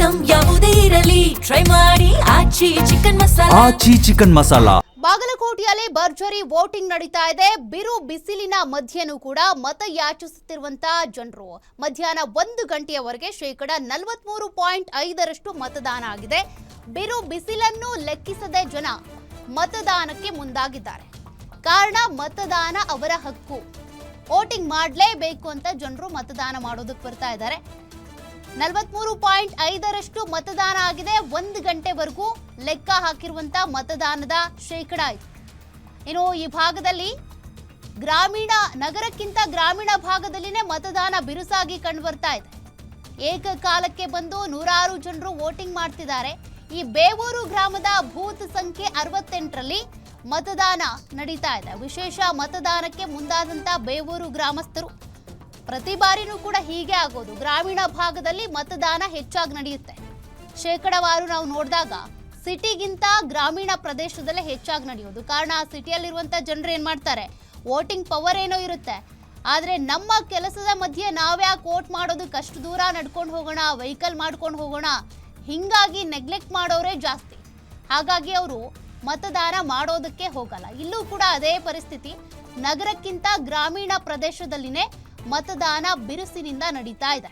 Item ಯಾವುದೇ ಇರಲಿ try ಮಾಡಿ ಆಚಿ ಚಿಕನ್ ಮಸಾಲಾ. ಆಚಿ ಚಿಕನ್ ಮಸಾಲಾ. ಬಾಗಲಕೋಟೆಯಲ್ಲಿ ಭರ್ಜರಿ ವೋಟಿಂಗ್ ನಡೀತಾ ಇದೆ. ಬಿರು ಬಿಸಿಲಿನ ಮಧ್ಯೆನೂ ಕೂಡ ಮತ ಯಾಚಿಸುತ್ತಿರುವಂತ ಜನರು ಮಧ್ಯಾಹ್ನ 1 ಗಂಟೆಯವರೆಗೆ 43.5% ಮತದಾನ ಆಗಿದೆ. ಬಿರು ಬಿಸಿಲನ್ನು ಲೆಕ್ಕಿಸದೆ ಜನ ಮತದಾನಕ್ಕೆ ಮುಂದಾಗಿದ್ದಾರೆ. ಕಾರಣ ಮತದಾನ ಅವರ ಹಕ್ಕು. ವೋಟಿಂಗ್ ಮಾಡಲೇಬೇಕು ಅಂತ ಜನರು ಮತದಾನ ಮಾಡೋದಕ್ಕೆ ಬರ್ತಾ ಇದ್ದಾರೆ. 43.5% ಮತದಾನ ಆಗಿದೆ. 1 ಗಂಟೆವರೆಗೂ ಲೆಕ್ಕ ಹಾಕಿರುವಂತ ಮತದಾನದ ಶೇಕಡ ಇದು. ಇನ್ನು ಈ ಭಾಗದಲ್ಲಿ ನಗರಕ್ಕಿಂತ ಗ್ರಾಮೀಣ ಭಾಗದಲ್ಲಿನೇ ಮತದಾನ ಬಿರುಸಾಗಿ ಕಂಡು ಬರ್ತಾ ಇದೆ. ಏಕಕಾಲಕ್ಕೆ ಬಂದು ನೂರಾರು ಜನರು ವೋಟಿಂಗ್ ಮಾಡ್ತಿದ್ದಾರೆ. ಈ ಬೇವೂರು ಗ್ರಾಮದ ಬೂತ್ ಸಂಖ್ಯೆ 68ರಲ್ಲಿ ಮತದಾನ ನಡೀತಾ ಇದೆ. ವಿಶೇಷ ಮತದಾನಕ್ಕೆ ಮುಂದಾದಂತ ಬೇವೂರು ಗ್ರಾಮಸ್ಥರು ಪ್ರತಿ ಬಾರಿನೂ ಕೂಡ ಹೀಗೆ ಆಗೋದು. ಗ್ರಾಮೀಣ ಭಾಗದಲ್ಲಿ ಮತದಾನ ಹೆಚ್ಚಾಗಿ ನಡೆಯುತ್ತೆ. ಶೇಕಡವಾರು ನಾವು ನೋಡಿದಾಗ ಸಿಟಿಗಿಂತ ಗ್ರಾಮೀಣ ಪ್ರದೇಶದಲ್ಲೇ ಹೆಚ್ಚಾಗಿ ನಡೆಯೋದು. ಕಾರಣ ಸಿಟಿಯಲ್ಲಿರುವಂಥ ಜನರು ಏನು ಮಾಡ್ತಾರೆ, ವೋಟಿಂಗ್ ಪವರ್ ಏನೋ ಇರುತ್ತೆ, ಆದರೆ ನಮ್ಮ ಕೆಲಸದ ಮಧ್ಯೆ ನಾವ್ಯಾಕೆ ವೋಟ್ ಮಾಡೋದಕ್ಕೆ ಅಷ್ಟು ದೂರ ನಡ್ಕೊಂಡು ಹೋಗೋಣ, ವೆಹಿಕಲ್ ಮಾಡ್ಕೊಂಡು ಹೋಗೋಣ, ಹೀಗಾಗಿ ನೆಗ್ಲೆಕ್ಟ್ ಮಾಡೋರೇ ಜಾಸ್ತಿ. ಹಾಗಾಗಿ ಅವರು ಮತದಾನ ಮಾಡೋದಕ್ಕೆ ಹೋಗಲ್ಲ. ಇಲ್ಲೂ ಕೂಡ ಅದೇ ಪರಿಸ್ಥಿತಿ. ನಗರಕ್ಕಿಂತ ಗ್ರಾಮೀಣ ಪ್ರದೇಶದಲ್ಲಿನೇ ಮತದಾನ ಬಿರುಸಿನಿಂದ ನಡೀತಾ ಇದೆ.